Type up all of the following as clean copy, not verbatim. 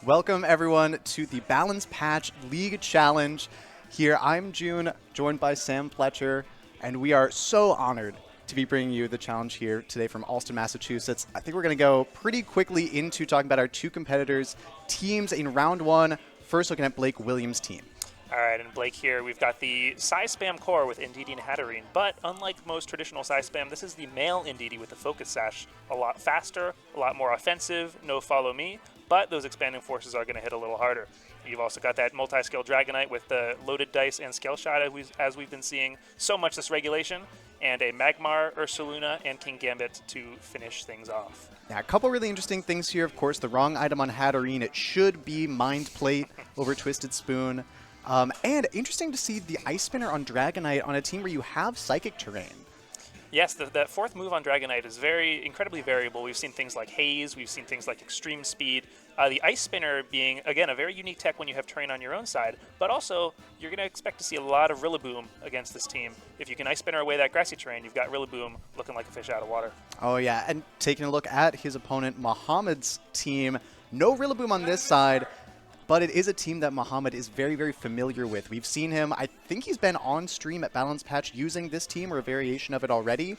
Welcome, everyone, to the Balance Patch League Challenge. Here, I'm June, joined by Sam Pletcher, and we are so honored to be bringing you the challenge here today from Allston, Massachusetts. I think we're going to go pretty quickly into talking about our two competitors' teams in round one. First, looking at Blake Williams' team. All right, and Blake here, we've got the Psy Spam core with Indeedee and Hatterene, but unlike most traditional Psy Spam, this is the male Indeedee with the Focus Sash. A lot faster, a lot more offensive, no follow me, but those expanding forces are going to hit a little harder. You've also got that multi-skill Dragonite with the loaded dice and scale shot as we've been seeing so much this regulation, and a Magmar, Ursaluna, and Kingambit to finish things off. Yeah, a couple really interesting things here. Of course, the wrong item on Hatterene. It should be Mind Plate over Twisted Spoon. And interesting to see the Ice Spinner on Dragonite on a team where you have Psychic Terrain. Yes, that fourth move on Dragonite is incredibly variable. We've seen things like Haze, we've seen things like Extreme Speed. The Ice Spinner being, again, a very unique tech when you have terrain on your own side, but also you're going to expect to see a lot of Rillaboom against this team. If you can Ice Spinner away that grassy terrain, you've got Rillaboom looking like a fish out of water. Oh yeah, and taking a look at his opponent, Muhammad's team, no Rillaboom on this side, but it is a team that Muhammad is very, very familiar with. We've seen him, I think he's been on stream at Balance Patch using this team or a variation of it already,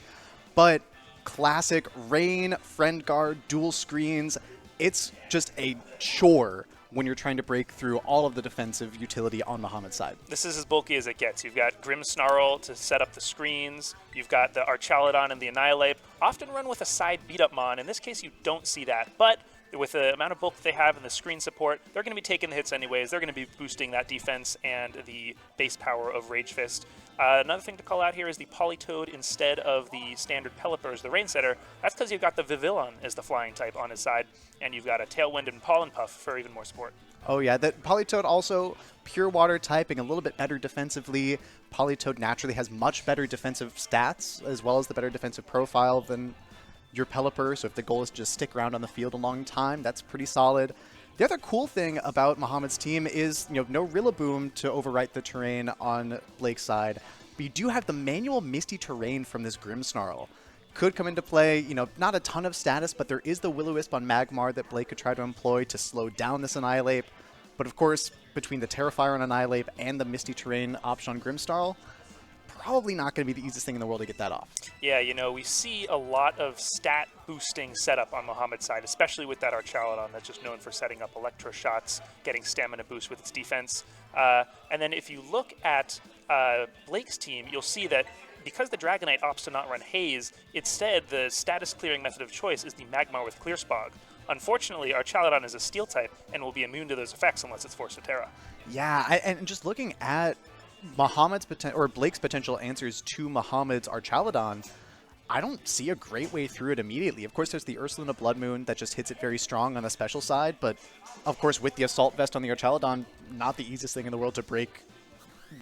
but classic Rain, Friend Guard, dual screens, it's just a chore when you're trying to break through all of the defensive utility on Muhammad's side. This is as bulky as it gets. You've got Grimmsnarl to set up the screens. You've got the Archaludon and the Annihilate. Often run with a side beat-up Mon. In this case, you don't see that. But with the amount of bulk that they have and the screen support, they're going to be taking the hits anyways. They're going to be boosting that defense and the base power of Rage Fist. Another thing to call out here is the Politoed instead of the standard Pelipper's, the Rain Setter. That's because you've got the Vivillon as the flying type on his side, and you've got a Tailwind and Pollen Puff for even more support. Oh yeah, that Politoed also pure water typing, a little bit better defensively. Politoed naturally has much better defensive stats as well as the better defensive profile than your Pelipper, so if the goal is to just stick around on the field a long time, that's pretty solid. The other cool thing about Muhammad's team is, no Rillaboom to overwrite the terrain on Blake's side, but you do have the manual Misty Terrain from this Grimmsnarl. Could come into play, not a ton of status, but there is the Will-O-Wisp on Magmar that Blake could try to employ to slow down this Annihilate. But of course, between the Terrifier on Annihilate and the Misty Terrain option on Grimmsnarl, probably not going to be the easiest thing in the world to get that off. Yeah, we see a lot of stat boosting setup on Muhammad's side, especially with that Archaludon that's just known for setting up electro shots, getting stamina boost with its defense. And then if you look at Blake's team, you'll see that because the Dragonite opts to not run Haze, instead the status clearing method of choice is the Magmar with Clear Spog. Unfortunately, Archaludon is a Steel type and will be immune to those effects unless it's forced to Terra. Yeah, and just looking at Blake's potential answers to Muhammad's Archaludon, I don't see a great way through it immediately. Of course, there's the Ursaluna Blood Moon that just hits it very strong on the special side, but of course, with the Assault Vest on the Archaludon, not the easiest thing in the world to break,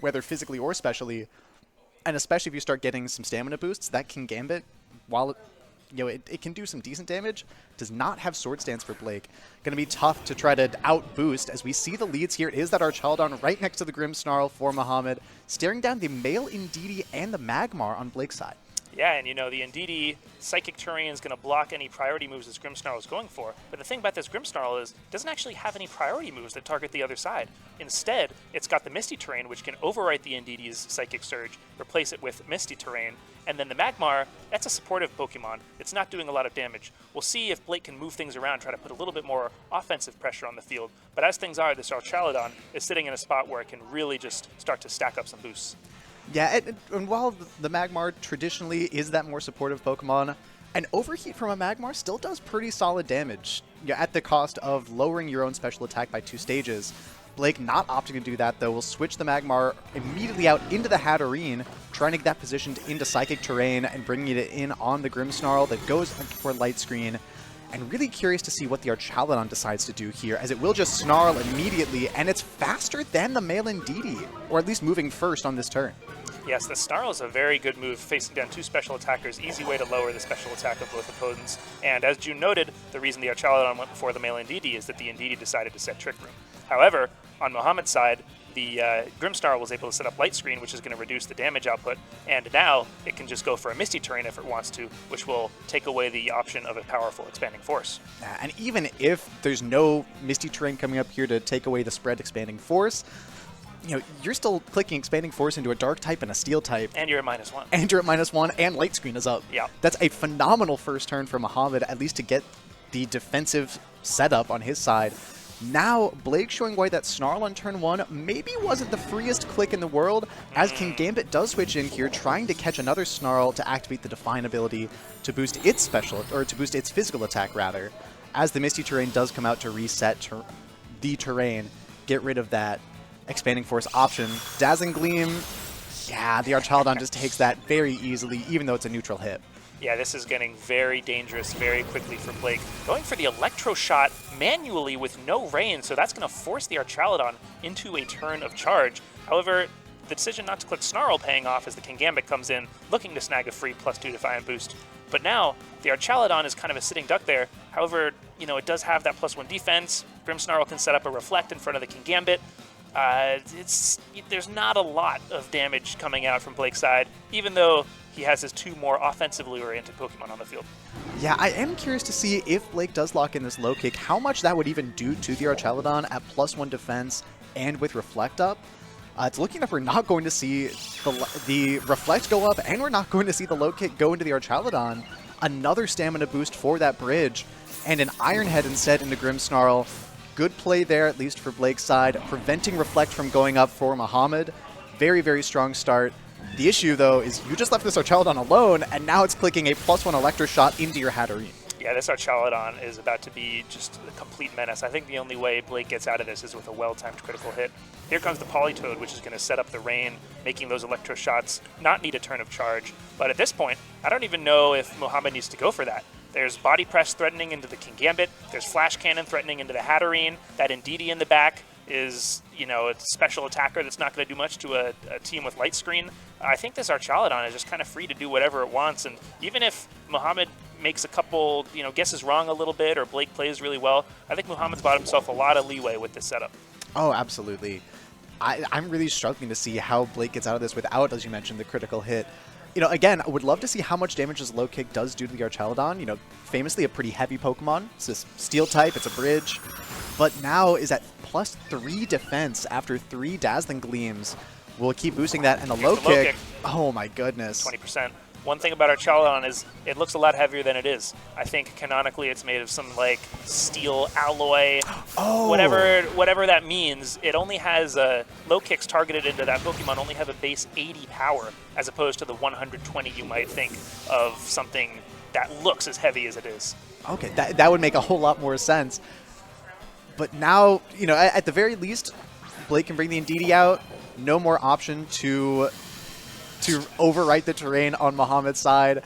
whether physically or specially. And especially if you start getting some stamina boosts, that Kingambit, while it can do some decent damage, does not have Sword Stance for Blake. Going to be tough to try to out-boost. As we see the leads here, it is that Archaludon right next to the Grimmsnarl for Muhammad, staring down the male Indeedee and the Magmar on Blake's side. Yeah, and the Indeedee Psychic Terrain is going to block any priority moves this Grimmsnarl is going for. But the thing about this Grimmsnarl is it doesn't actually have any priority moves that target the other side. Instead, it's got the Misty Terrain, which can overwrite the Indeedee's Psychic Surge, replace it with Misty Terrain, and then the Magmar, that's a supportive Pokemon. It's not doing a lot of damage. We'll see if Blake can move things around, try to put a little bit more offensive pressure on the field. But as things are, this Archaludon is sitting in a spot where it can really just start to stack up some boosts. Yeah, and while the Magmar traditionally is that more supportive Pokemon, an Overheat from a Magmar still does pretty solid damage at the cost of lowering your own special attack by 2 stages. Blake not opting to do that, though, will switch the Magmar immediately out into the Hatterene, trying to get that positioned into Psychic Terrain and bringing it in on the Grimmsnarl that goes for Light Screen. And really curious to see what the Archaludon decides to do here, as it will just snarl immediately, and it's faster than the male Indeedee, or at least moving first on this turn. Yes, the Snarl is a very good move, facing down 2 special attackers, easy way to lower the special attack of both opponents. And as June noted, the reason the Archaludon went before the male Indeedee is that the Indeedee decided to set Trick Room. However, on Muhammad's side, the Grimmsnarl was able to set up Light Screen, which is going to reduce the damage output, and now it can just go for a Misty Terrain if it wants to, which will take away the option of a powerful Expanding Force. And even if there's no Misty Terrain coming up here to take away the spread Expanding Force, you're still clicking Expanding Force into a Dark type and a Steel type. And you're at -1. And you're at -1, and Light Screen is up. Yeah. That's a phenomenal first turn for Muhammad, at least to get the defensive setup on his side. Now, Blake showing why that Snarl on turn 1 maybe wasn't the freest click in the world, as Kingambit does switch in here, trying to catch another Snarl to activate the Define ability to boost its to boost its physical attack, rather, as the Misty Terrain does come out to reset the terrain, get rid of that Expanding Force option. Dazzling Gleam, yeah, the Archaludon just takes that very easily, even though it's a neutral hit. Yeah, this is getting very dangerous very quickly for Blake. Going for the Electro Shot manually with no rain, so that's going to force the Archaludon into a turn of charge. However, the decision not to click Snarl paying off as the Kingambit comes in, looking to snag a free +2 Defiant boost. But now, the Archaludon is kind of a sitting duck there. However, it does have that +1 defense. Grimmsnarl can set up a Reflect in front of the Kingambit. There's not a lot of damage coming out from Blake's side, even though he has his 2 more offensively oriented Pokemon on the field. Yeah, I am curious to see if Blake does lock in this low kick, how much that would even do to the Archaludon at +1 defense and with Reflect up. It's looking like we're not going to see the Reflect go up, and we're not going to see the low kick go into the Archaludon. Another stamina boost for that bridge, and an Iron Head instead into Grimmsnarl. Good play there, at least for Blake's side, preventing Reflect from going up for Muhammad. Very, very strong start. The issue, though, is you just left this Archaludon alone, and now it's clicking a +1 Electro Shot into your Hatterene. Yeah, this Archaludon is about to be just a complete menace. I think the only way Blake gets out of this is with a well-timed critical hit. Here comes the Politoed, which is going to set up the rain, making those Electro Shots not need a turn of charge. But at this point, I don't even know if Muhammad needs to go for that. There's Body Press threatening into the Kingambit. There's Flash Cannon threatening into the Hatterene. That Indeedee in the back is, a special attacker that's not going to do much to a team with Light Screen. I think this Archaludon is just kind of free to do whatever it wants. And even if Muhammad makes a couple, guesses wrong a little bit, or Blake plays really well, I think Muhammad's bought himself a lot of leeway with this setup. Oh, absolutely. I'm really struggling to see how Blake gets out of this without, as you mentioned, the critical hit. Again, I would love to see how much damage this low kick does do to the Archaludon. Famously a pretty heavy Pokemon. It's this Steel type, it's a bridge. But now is at +3 defense after 3 Dazzling Gleams. We'll keep boosting that, and the low kick. Oh my goodness. 20%. One thing about Archaludon is it looks a lot heavier than it is. I think canonically it's made of some steel alloy, whatever that means. It only has low kicks targeted into that Pokemon only have a base 80 power, as opposed to the 120 you might think of something that looks as heavy as it is. Okay, that would make a whole lot more sense. But now, at the very least, Blake can bring the Indeedee out. No more option to overwrite the terrain on Muhammad's side.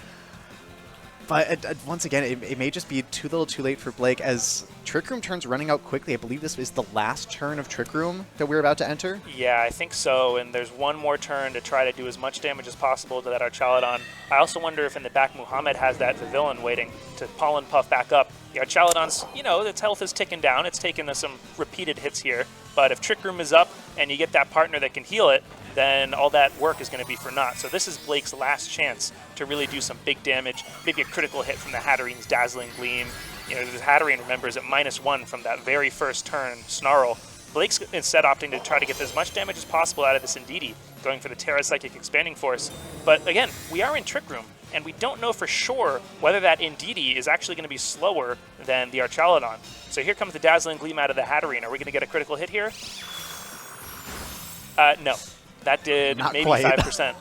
But once again, it may just be too little too late for Blake, as Trick Room turns running out quickly. I believe this is the last turn of Trick Room that we're about to enter. Yeah, I think so, and there's one more turn to try to do as much damage as possible to that Archaludon. I also wonder if in the back Muhammad has that Vivillon waiting to Pollen Puff back up. The Archaludon's, its health is ticking down. It's taken some repeated hits here, but if Trick Room is up and you get that partner that can heal it, then all that work is going to be for naught. So this is Blake's last chance to really do some big damage, maybe a critical hit from the Hatterene's Dazzling Gleam. The Hatterene, remember, is at -1 from that very first turn, Snarl. Blake's instead opting to try to get as much damage as possible out of this Indeedee, going for the Terra Psychic Expanding Force. But again, we are in Trick Room, and we don't know for sure whether that Indeedee is actually going to be slower than the Archaludon. So here comes the Dazzling Gleam out of the Hatterene. Are we going to get a critical hit here? No. That did not maybe quite. 5%.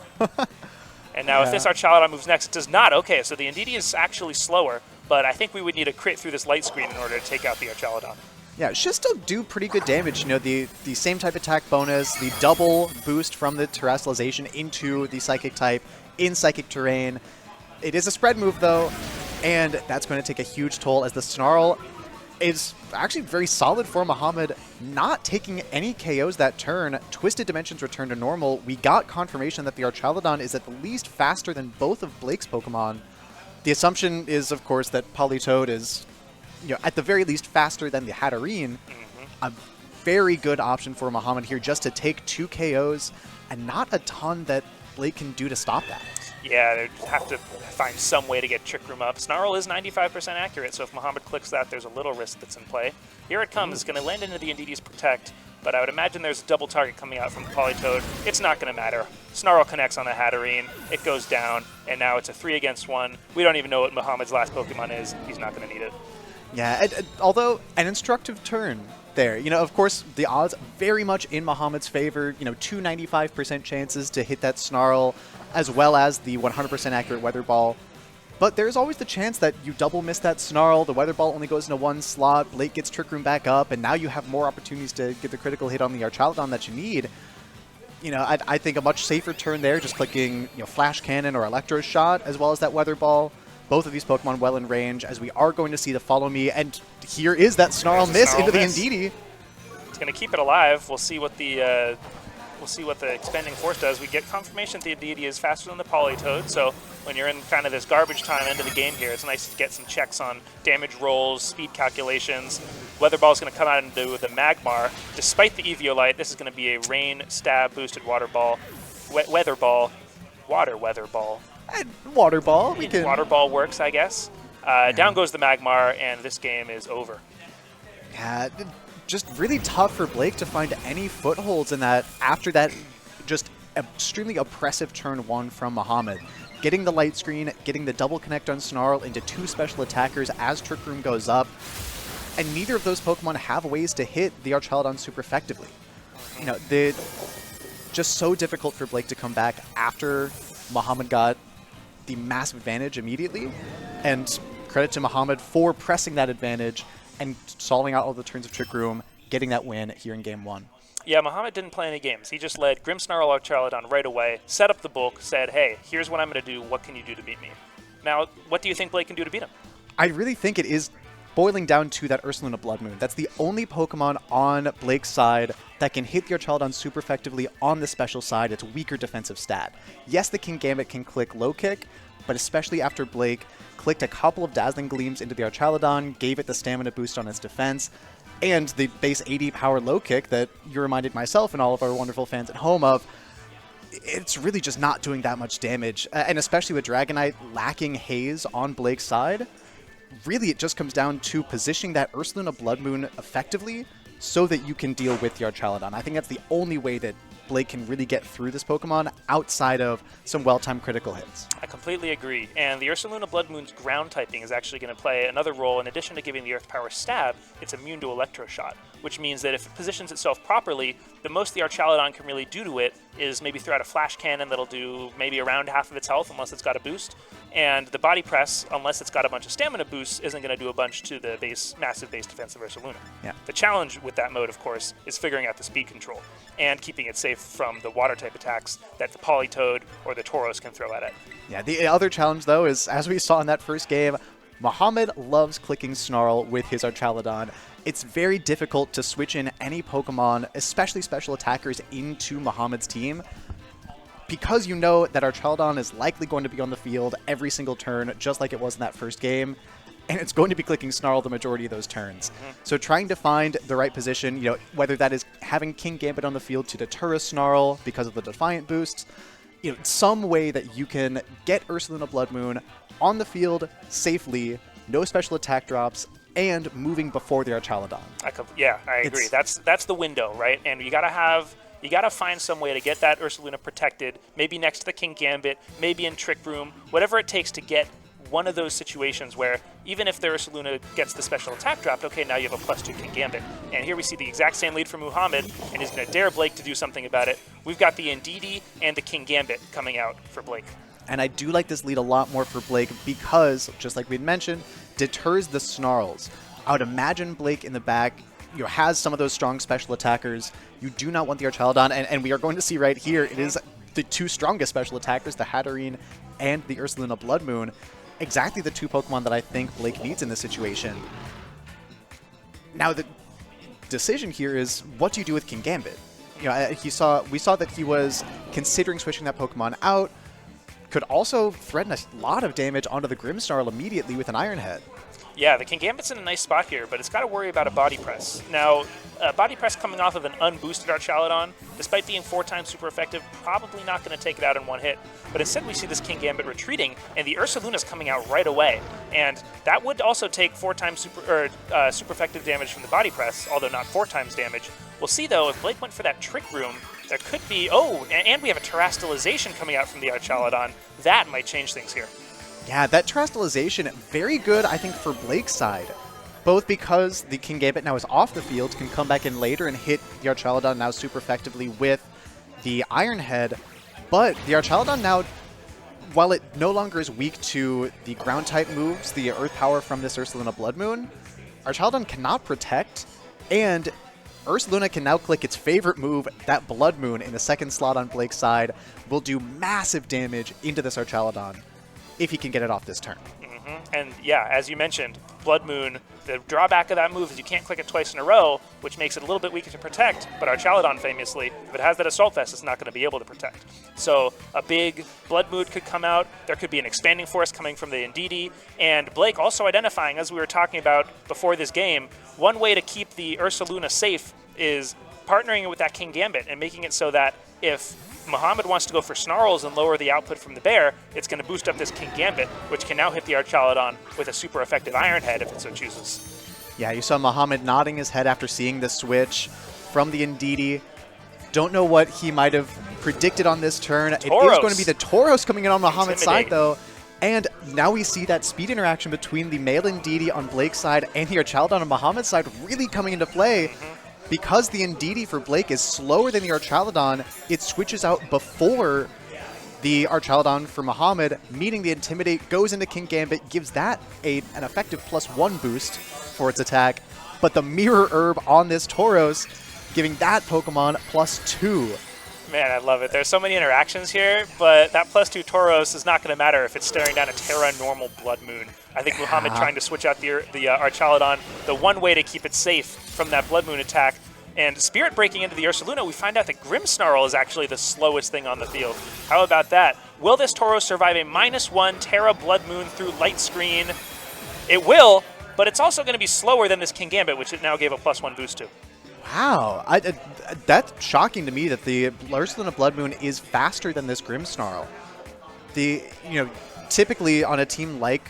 And now if this Archaludon moves next, it does not. Okay, so the Indeedee is actually slower, but I think we would need a crit through this Light Screen in order to take out the Archaludon. Yeah, it should still do pretty good damage. The same type attack bonus, the double boost from the Terastallization into the Psychic type in Psychic Terrain. It is a spread move, though, and that's going to take a huge toll, as the Snarl is actually very solid for Muhammad, not taking any KOs that turn. Twisted Dimensions return to normal. We got confirmation that the Archaludon is at the least faster than both of Blake's Pokemon. The assumption is, of course, that Politoed is, at the very least faster than the Hatterene. very good option for Muhammad here just to take 2 KOs, and not a ton that Blake can do to stop that. Yeah, they'd have to find some way to get Trick Room up. Snarl is 95% accurate, so if Muhammad clicks that, there's a little risk that's in play. Here it comes. It's going to land into the Indeedee Protect, but I would imagine there's a double target coming out from the Politoed. It's not going to matter. Snarl connects on the Hatterene. It goes down, and now it's a 3 against 1. We don't even know what Muhammad's last Pokemon is. He's not going to need it. Yeah, although an instructive turn there. Of course, the odds very much in Muhammad's favor. 2 95% chances to hit that Snarl, as well as the 100% accurate Weather Ball. But there's always the chance that you double miss that Snarl, the Weather Ball only goes into 1 slot, Blake gets Trick Room back up, and now you have more opportunities to get the critical hit on the Archaludon that you need. I think a much safer turn there, just clicking Flash Cannon or Electro Shot, as well as that Weather Ball. Both of these Pokemon well in range, as we are going to see the Follow Me, and here is that Snarl miss into the Indeedee. It's going to keep it alive. We'll see what the Expanding Force does. We get confirmation that the Indeedee is faster than the Politoed, so when you're in kind of this garbage time end of the game here, it's nice to get some checks on damage rolls, speed calculations. Weather Ball is going to come out and do the Magmar. Despite the Eviolite, this is going to be a Rain, Stab, boosted Water Ball, Weather Ball, Water Weather Ball. And Water Ball. Water Ball works, I guess. Down goes the Magmar, and this game is over. Yeah, just really tough for Blake to find any footholds in that after that just extremely oppressive turn 1 from Muhammad. Getting the light screen, getting the double connect on Snarl into 2 special attackers as Trick Room goes up, and neither of those Pokemon have ways to hit the Archaludon super effectively. Just so difficult for Blake to come back after Muhammad got the massive advantage immediately, and credit to Muhammad for pressing that advantage and solving out all the turns of Trick Room, getting that win here in Game 1. Yeah, Muhammad didn't play any games. He just led Grimmsnarl Archaludon right away, set up the bulk, said, hey, here's what I'm going to do. What can you do to beat me? Now, what do you think Blake can do to beat him? I really think it is boiling down to that Ursaluna Blood Moon. That's the only Pokemon on Blake's side that can hit the Archaludon super effectively on the special side. It's a weaker defensive stat. Yes, the Kingambit can click Low Kick, but especially after Blake clicked a couple of Dazzling Gleams into the Archaludon, gave it the stamina boost on its defense, and the base 80 power Low Kick that you reminded myself and all of our wonderful fans at home of, it's really just not doing that much damage. And especially with Dragonite lacking Haze on Blake's side, really it just comes down to positioning that Ursaluna Blood Moon effectively so that you can deal with the Archaludon. I think that's the only way that Blake can really get through this Pokemon outside of some well-timed critical hits. I completely agree, and the Ursaluna Blood Moon's ground typing is actually going to play another role. In addition to giving the Earth Power Stab, it's immune to Electro Shot, which means that if it positions itself properly, the most the Archaludon can really do to it is maybe throw out a Flash Cannon that'll do maybe around half of its health unless it's got a boost, and the Body Press, unless it's got a bunch of stamina boosts, isn't going to do a bunch to the massive base defense of Ursaluna. Yeah. The challenge with that mode, of course, is figuring out the speed control and keeping it safe from the water-type attacks that the Politoed or the Tauros can throw at it. Yeah, the other challenge, though, is, as we saw in that first game, Muhammad loves clicking Snarl with his Archaludon. It's very difficult to switch in any Pokemon, especially special attackers, into Muhammad's team, because you know that Archaludon is likely going to be on the field every single turn, just like it was in that first game, and it's going to be clicking Snarl the majority of those turns. So trying to find the right position, whether that is having Kingambit on the field to deter a Snarl because of the Defiant boosts, some way that you can get Ursaluna Blood Moon on the field safely, no special attack drops, and moving before the Archaludon. I agree. That's the window, right? And you gotta find some way to get that Ursaluna protected, maybe next to the Kingambit, maybe in Trick Room, whatever it takes to get one of those situations where even if the Ursaluna gets the special attack dropped, okay, now you have a +2 Kingambit. And here we see the exact same lead from Muhammad, and he's going to dare Blake to do something about it. We've got the Indeedee and the Kingambit coming out for Blake. And I do like this lead a lot more for Blake because, just like we'd mentioned, deters the Snarls. I would imagine Blake in the back has some of those strong special attackers. You do not want the Archaludon, and we are going to see right here, it is the 2 strongest special attackers, the Hatterene and the Ursaluna Blood Moon. Exactly the 2 Pokemon that I think Blake needs in this situation. Now, the decision here is, what do you do with Kingambit? We saw that he was considering switching that Pokemon out, could also threaten a lot of damage onto the Grimmsnarl immediately with an Iron Head. Yeah, the King Gambit's in a nice spot here, but it's got to worry about a body press. Now, body press coming off of an unboosted Archaludon, despite being 4 times super effective, probably not going to take it out in one hit. But instead we see this King Gambit retreating, and the Ursaluna's coming out right away. And that would also take 4 times super effective damage from the body press, although not 4 times damage. We'll see, though, if Blake went for that Trick Room, there could be... Oh, and we have a Terastallization coming out from the Archaludon. That might change things here. Yeah, that Terastallization, very good, I think, for Blake's side. Both because the King Gambit now is off the field, can come back in later and hit the Archaludon now super effectively with the Iron Head. But the Archaludon now, while it no longer is weak to the ground-type moves, the Earth Power from this Ursaluna Blood Moon, Archaludon cannot protect, and Ursaluna can now click its favorite move, that Blood Moon, in the second slot on Blake's side, will do massive damage into this Archaludon if he can get it off this turn. And yeah, as you mentioned, Blood Moon, the drawback of that move is you can't click it twice in a row, which makes it a little bit weaker to protect, but Archaludon famously, if it has that Assault Vest, it's not going to be able to protect. So a big Blood Moon could come out, there could be an Expanding Force coming from the Indeedee, and Blake also identifying, as we were talking about before this game, one way to keep the Ursaluna safe is partnering with that King Gambit and making it so that if Muhammad wants to go for Snarls and lower the output from the bear, it's going to boost up this King Gambit, which can now hit the Archaludon with a super effective Iron Head if it so chooses. Yeah, you saw Muhammad nodding his head after seeing the switch from the Indeedee. Don't know what he might have predicted on this turn. It is going to be the Tauros coming in on Muhammad's side, though. And now we see that speed interaction between the male Indeedee on Blake's side and the Archaludon on Muhammad's side really coming into play. Because the Indeedee for Blake is slower than the Archaludon, it switches out before the Archaludon for Muhammad, meaning the Intimidate goes into King Gambit, gives that an effective +1 boost for its attack, but the Mirror Herb on this Tauros, giving that Pokemon +2. Man, I love it. There's so many interactions here, but that +2 Tauros is not going to matter if it's staring down a Terra normal Blood Moon. I think Muhammad trying to switch out the Archaludon, the one way to keep it safe from that Blood Moon attack. And Spirit breaking into the Ursaluna, we find out that Grimmsnarl is actually the slowest thing on the field. How about that? Will this Tauros survive a -1 Terra Blood Moon through Light Screen? It will, but it's also going to be slower than this King Gambit, which it now gave a +1 boost to. Wow, that's shocking to me that the Ursaluna Blood Moon is faster than this Grimmsnarl. Typically on a team like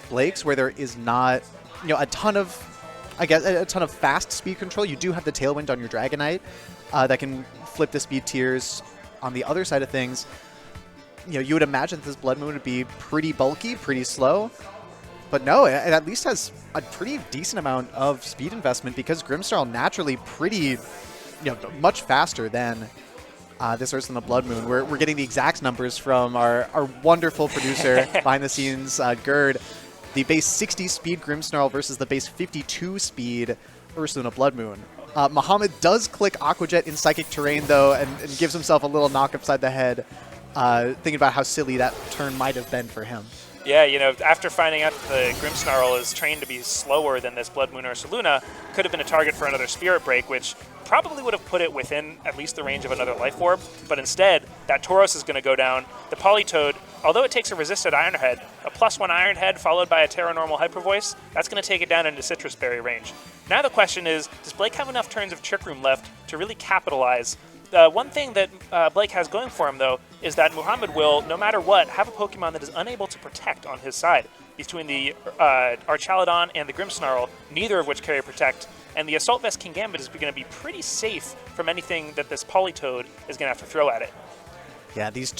Blake's, where there is not, a ton of fast speed control, you do have the Tailwind on your Dragonite that can flip the speed tiers. On the other side of things, you would imagine this Blood Moon would be pretty bulky, pretty slow. But no, it at least has a pretty decent amount of speed investment because Grimmsnarl naturally pretty, much faster than this Ursaluna Blood Moon. We're getting the exact numbers from our wonderful producer behind the scenes, Gerd. The base 60 speed Grimmsnarl versus the base 52 speed Ursaluna Blood Moon. Muhammad does click Aqua Jet in Psychic Terrain, though, and gives himself a little knock upside the head, thinking about how silly that turn might have been for him. Yeah, after finding out that the Grimmsnarl is trained to be slower than this Blood Moon Ursaluna, could have been a target for another Spirit Break, which probably would have put it within at least the range of another Life Orb. But instead, that Tauros is going to go down. The Politoed, although it takes a resisted Iron Head, a +1 Iron Head followed by a Terra Normal Hyper Voice, that's going to take it down into Citrus Berry range. Now the question is, does Blake have enough turns of Trick Room left to really capitalize? One thing that Blake has going for him, though, is that Muhammad will, no matter what, have a Pokemon that is unable to protect on his side. Between the Archaludon and the Grimmsnarl, neither of which carry Protect, and the Assault Vest King Gambit is going to be pretty safe from anything that this Politoed is going to have to throw at it. Yeah, these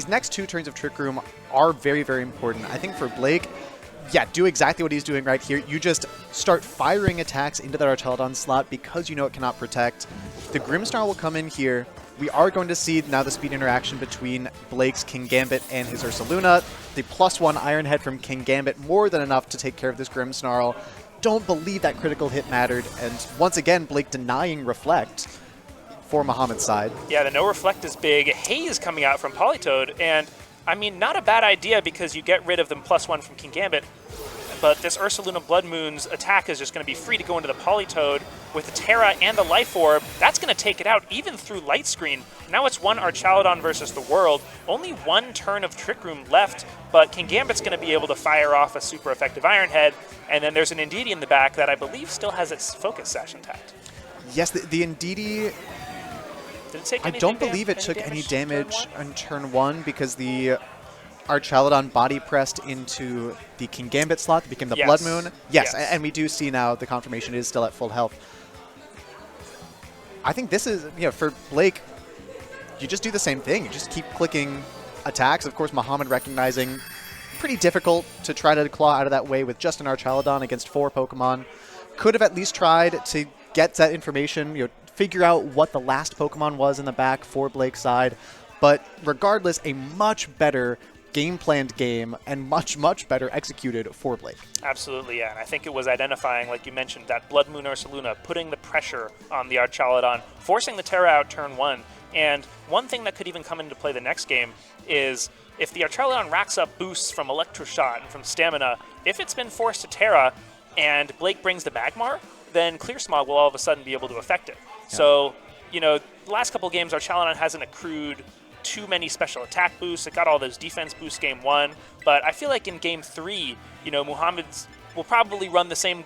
next 2 turns of Trick Room are very, very important. I think for Blake, yeah, do exactly what he's doing right here. You just start firing attacks into that Archaludon slot because you know it cannot protect. The Grimmsnarl will come in here. We are going to see now the speed interaction between Blake's King Gambit and his Ursaluna. The +1 Iron Head from King Gambit, more than enough to take care of this Grimmsnarl. Don't believe that critical hit mattered. And once again, Blake denying Reflect for Muhammad's side. Yeah, the no Reflect is big. Haze coming out from Politoed, and I mean, not a bad idea because you get rid of the +1 from King Gambit. but this Ursaluna Blood Moon's attack is just going to be free to go into the Politoed with the Terra and the Life Orb. That's going to take it out even through Light Screen. Now it's one Archaludon versus the world. Only one turn of Trick Room left, but Kingambit's going to be able to fire off a super effective Iron Head, and then there's an Indeedee in the back that I believe still has its Focus Sash intact. Yes, the Indeedee, Did it take I don't believe it took any damage on turn 1 because the Archaludon body pressed into the Kingambit slot that became the Blood Moon. Yes, and we do see now the confirmation is still at full health. I think this is, for Blake, you just do the same thing. You just keep clicking attacks. Of course, Muhammad recognizing pretty difficult to try to claw out of that way with just an Archaludon against 4 Pokemon. Could have at least tried to get that information, figure out what the last Pokemon was in the back for Blake's side. But regardless, a much better game-planned game and much, much better executed for Blake. Absolutely, yeah. And I think it was identifying, like you mentioned, that Blood Moon Ursaluna, putting the pressure on the Archaludon, forcing the Terra out turn 1. And one thing that could even come into play the next game is if the Archaludon racks up boosts from Electroshot and from Stamina, if it's been forced to Terra and Blake brings the Magmar, then Clear Smog will all of a sudden be able to affect it. Yeah. So, the last couple of games, Archaludon hasn't accrued too many special attack boosts. It got all those defense boosts game 1, but I feel like in game 3, Muhammad will probably run the same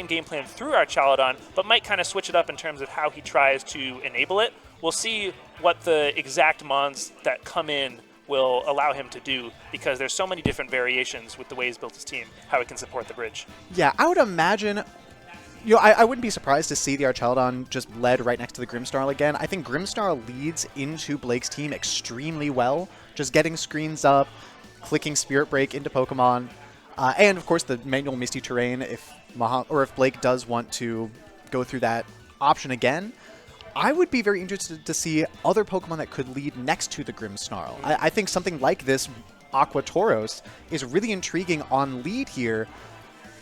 game plan through Archaludon, but might kind of switch it up in terms of how he tries to enable it. We'll see what the exact mons that come in will allow him to do, because there's so many different variations with the way he's built his team, how he can support the bridge. Yeah, I would imagine... I wouldn't be surprised to see the Archaludon just led right next to the Grimmsnarl again. I think Grimmsnarl leads into Blake's team extremely well, just getting screens up, clicking Spirit Break into Pokemon, and of course the manual Misty Terrain if Blake does want to go through that option again. I would be very interested to see other Pokemon that could lead next to the Grimmsnarl. I think something like this Aqua Tauros is really intriguing on lead here.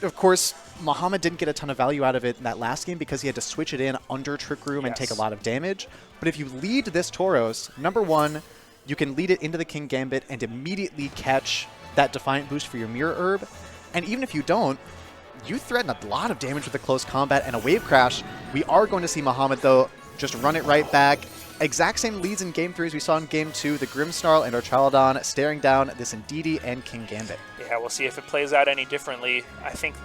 Of course, Muhammad didn't get a ton of value out of it in that last game because he had to switch it in under Trick Room and take a lot of damage. But if you lead this Tauros, number 1, you can lead it into the Kingambit and immediately catch that Defiant boost for your Mirror Herb. And even if you don't, you threaten a lot of damage with a close combat and a Wave Crash. We are going to see Muhammad, though, just run it right back. Exact same leads in Game 3 as we saw in Game 2, the Grimmsnarl and Archaludon staring down this Indeedee and Kingambit. Yeah, we'll see if it plays out any differently. I think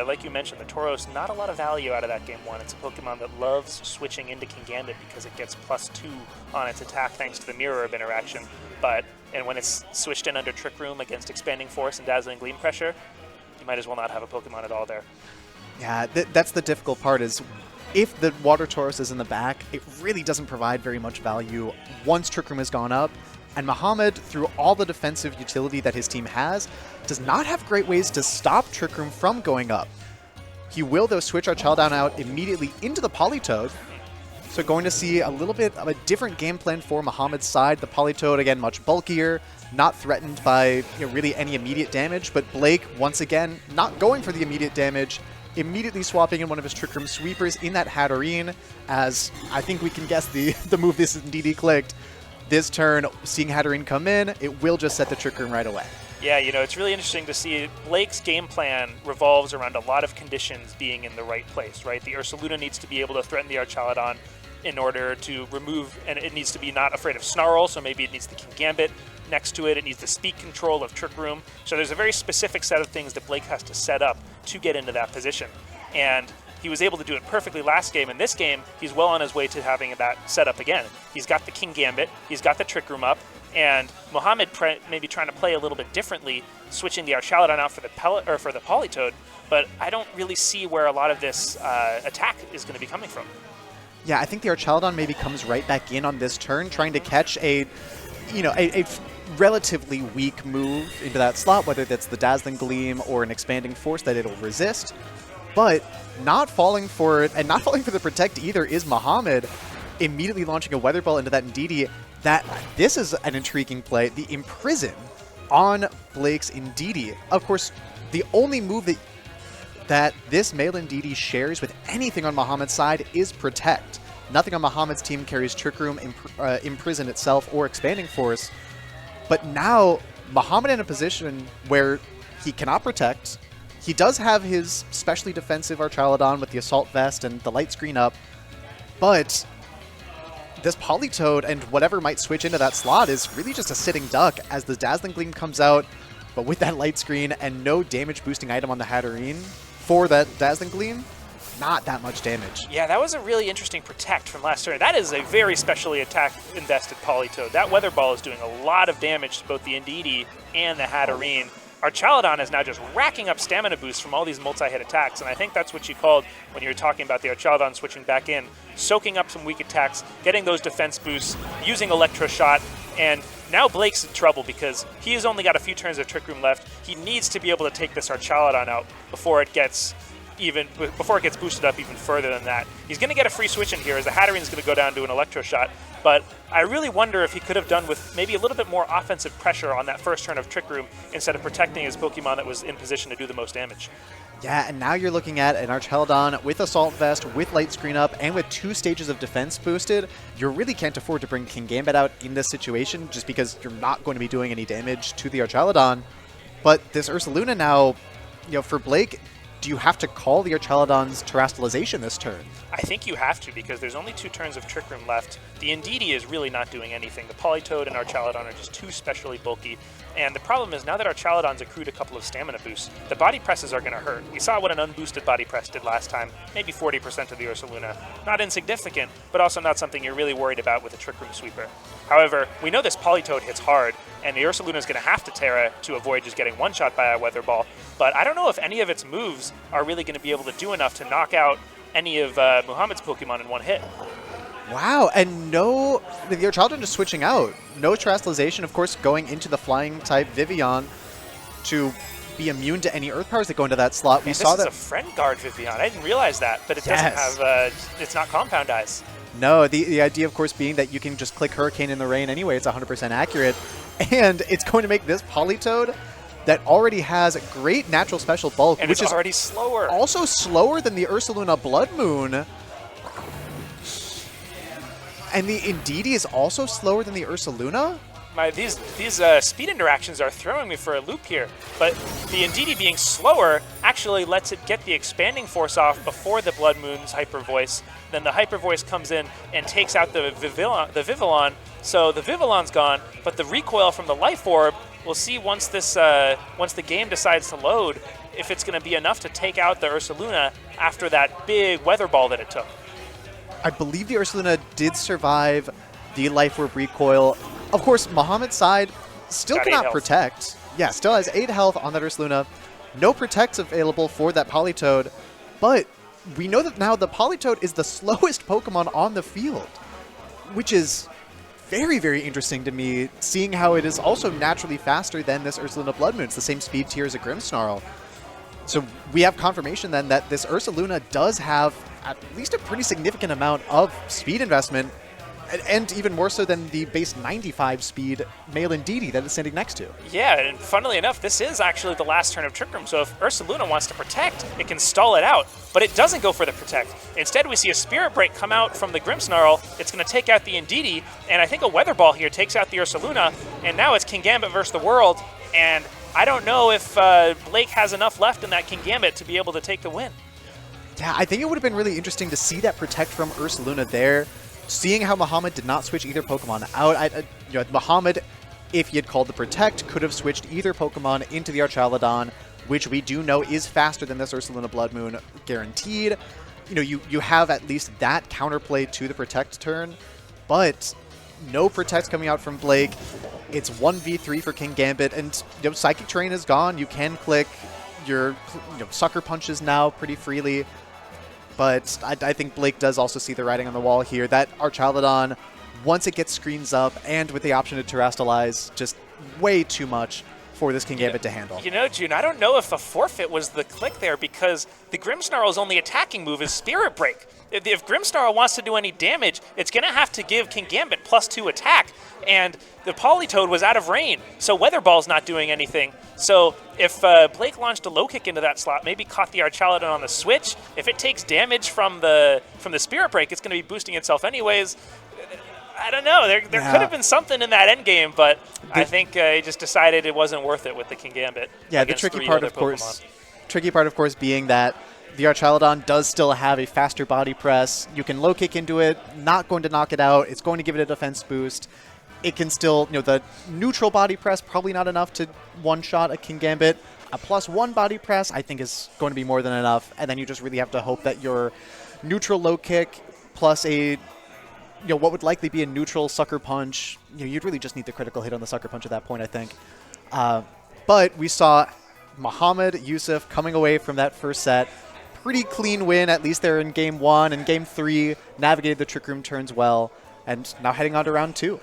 like you mentioned, the Tauros, not a lot of value out of that Game 1. It's a Pokemon that loves switching into Kingambit because it gets +2 on its attack thanks to the Mirror Herb interaction. And when it's switched in under Trick Room against Expanding Force and Dazzling Gleam Pressure, you might as well not have a Pokemon at all there. Yeah, that's the difficult part is if the Water Tauros is in the back, it really doesn't provide very much value once Trick Room has gone up. And Muhammad, through all the defensive utility that his team has, does not have great ways to stop Trick Room from going up. He will, though, switch Archaludon out immediately into the Politoed. So going to see a little bit of a different game plan for Muhammad's side. The Politoed, again, much bulkier, not threatened by really any immediate damage. But Blake, once again, not going for the immediate damage, immediately swapping in one of his Trick Room sweepers in that Hatterene, as I think we can guess the move this Indeedee clicked. This turn, seeing Hatterene come in, it will just set the Trick Room right away. Yeah, it's really interesting to see Blake's game plan revolves around a lot of conditions being in the right place, right? The Ursaluna needs to be able to threaten the Archaludon in order to remove, and it needs to be not afraid of Snarl, so maybe it needs the Kingambit next to it. It needs the speed control of Trick Room. So there's a very specific set of things that Blake has to set up to get into that position. And he was able to do it perfectly last game. In this game, he's well on his way to having that set up again. He's got the Kingambit, he's got the Trick Room up, and Muhammad maybe trying to play a little bit differently, switching the Archaludon out for the Politoed, but I don't really see where a lot of this attack is going to be coming from. Yeah, I think the Archaludon maybe comes right back in on this turn, trying to catch a relatively weak move into that slot, whether that's the Dazzling Gleam or an Expanding Force that it'll resist. But not falling for it, and not falling for the Protect either, is Muhammad immediately launching a Weather Ball into that Indeedee. This is an intriguing play. The Imprison on Blake's Indeedee. Of course, the only move that this male Indeedee shares with anything on Muhammad's side is Protect. Nothing on Muhammad's team carries Trick Room, Imprison itself, or Expanding Force. But now, Muhammad in a position where he cannot Protect, He does have his specially defensive Archaludon with the Assault Vest and the light screen up, but this Politoed and whatever might switch into that slot is really just a sitting duck as the Dazzling Gleam comes out, but with that light screen and no damage boosting item on the Hatterene for that Dazzling Gleam, not that much damage. Yeah, that was a really interesting protect from last turn. That is a very specially attack-invested Politoed. That Weather Ball is doing a lot of damage to both the Indeedee and the Hatterene. Archaludon is now just racking up stamina boosts from all these multi-hit attacks, and I think that's what you called when you were talking about the Archaludon switching back in, soaking up some weak attacks, getting those defense boosts, using Electro Shot, and now Blake's in trouble because he has only got a few turns of Trick Room left. He needs to be able to take this Archaludon out before it gets boosted up even further than that. He's going to get a free switch in here as the Hatterene's going to go down to an Electro Shot, but I really wonder if he could have done with maybe a little bit more offensive pressure on that first turn of Trick Room instead of protecting his Pokemon that was in position to do the most damage. Yeah, and now you're looking at an Archaludon with Assault Vest, with Light Screen up, and with 2 stages of defense boosted. You really can't afford to bring Kingambit out in this situation just because you're not going to be doing any damage to the Archaludon. But this Ursaluna now, for Blake, do you have to call the Archaludon's Terastallization this turn? I think you have to because there's only 2 turns of Trick Room left. The Indeedee is really not doing anything. The Politoed and Archaludon are just too specially bulky. And the problem is now that Archaludon's accrued a couple of stamina boosts, the body presses are going to hurt. We saw what an unboosted body press did last time, maybe 40% of the Ursaluna. Not insignificant, but also not something you're really worried about with a Trick Room sweeper. However, we know this Politoed hits hard, and the Ursaluna is going to have to Terra to avoid just getting one-shot by a Weather Ball. But I don't know if any of its moves are really going to be able to do enough to knock out any of Muhammad's Pokemon in one hit. Wow, and no, the Archaludon just switching out. No Terastallization, of course, going into the Flying-type Vivillon to be immune to any Earth powers that go into that slot. We saw that. This is a Friend Guard Vivillon. I didn't realize that, but it doesn't have, it's not Compound Eyes. No, the idea, of course, being that you can just click Hurricane in the Rain anyway. It's 100% accurate. And it's going to make this Politoed that already has great natural special bulk, and which is already slower. Also slower than the Ursaluna Blood Moon. And the Indeedee is also slower than the Ursaluna? These speed interactions are throwing me for a loop here, but the Indeedee being slower actually lets it get the expanding force off before the Blood Moon's Hyper Voice. Then the Hyper Voice comes in and takes out the Vivillon, so the Vivillon's gone, but the recoil from the Life Orb, we'll see once the game decides to load, if it's going to be enough to take out the Ursaluna after that big Weather Ball that it took. I believe the Ursaluna did survive the Life Orb recoil. Of course, Muhammad's side still cannot protect. Yeah, still has 8 health on that Ursaluna. No protects available for that Politoed, but we know that now the Politoed is the slowest Pokemon on the field, which is very, very interesting to me, seeing how it is also naturally faster than this Ursaluna Blood Moon. It's the same speed tier as a Grimmsnarl. So we have confirmation then that this Ursaluna does have at least a pretty significant amount of speed investment, and even more so than the base 95 speed male Indeedee that it's standing next to. Yeah, and funnily enough, this is actually the last turn of Trick Room, so if Ursaluna wants to protect, it can stall it out, but it doesn't go for the protect. Instead, we see a Spirit Break come out from the Grimmsnarl. It's going to take out the Indeedee, and I think a Weather Ball here takes out the Ursaluna, and now it's Kingambit versus the world, and I don't know if Blake has enough left in that Kingambit to be able to take the win. Yeah, I think it would have been really interesting to see that protect from Ursaluna there. Seeing how Muhammad did not switch either Pokemon out, Muhammad, if he had called the protect, could have switched either Pokemon into the Archaludon, which we do know is faster than this Ursaluna Blood Moon, guaranteed. You have at least that counterplay to the protect turn, but no protects coming out from Blake. It's 1v3 for Kingambit, and Psychic Terrain is gone. You can click your Sucker Punches now pretty freely. But I think Blake does also see the writing on the wall here. That Archaludon, once it gets screens up and with the option to Terastallize, just way too much for this Kingambit to handle. June, I don't know if the forfeit was the click there because the Grimmsnarl's only attacking move is Spirit Break. If Grimmsnarl wants to do any damage, it's going to have to give Kingambit +2 attack, and the Politoed was out of rain, so Weather Ball's not doing anything. So if Blake launched a low kick into that slot, maybe caught the Archaludon on the switch, if it takes damage from the Spirit Break, it's going to be boosting itself anyways. I don't know. There could have been something in that endgame, but I think he just decided it wasn't worth it with the Kingambit. Yeah, the tricky part, of course, tricky part, of course, being that the Archaludon does still have a faster body press. You can low kick into it, not going to knock it out. It's going to give it a defense boost. It can still, the neutral body press, probably not enough to one-shot a Kingambit. A +1 body press, I think, is going to be more than enough. And then you just really have to hope that your neutral low kick plus a, what would likely be a neutral sucker punch, you'd really just need the critical hit on the sucker punch at that point, I think. But we saw Muhammad Yusuf coming away from that first set. Pretty clean win, at least there in Game 1 and Game 3. Navigated the Trick Room turns well, and now heading on to round 2.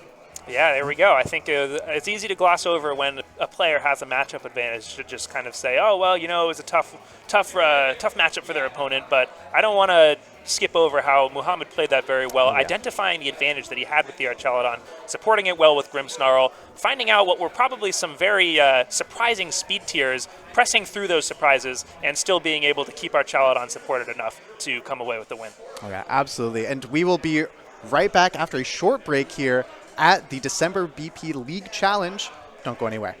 Yeah, there we go. I think it's easy to gloss over when a player has a matchup advantage to just kind of say, oh, well, it was a tough matchup for their opponent, but I don't want to skip over how Muhammad played that very well, identifying the advantage that he had with the Archaludon, supporting it well with Grimmsnarl, finding out what were probably some very surprising speed tiers, pressing through those surprises, and still being able to keep Archaludon supported enough to come away with the win. Oh, yeah, absolutely. And we will be right back after a short break here at the December BP League Challenge. Don't go anywhere.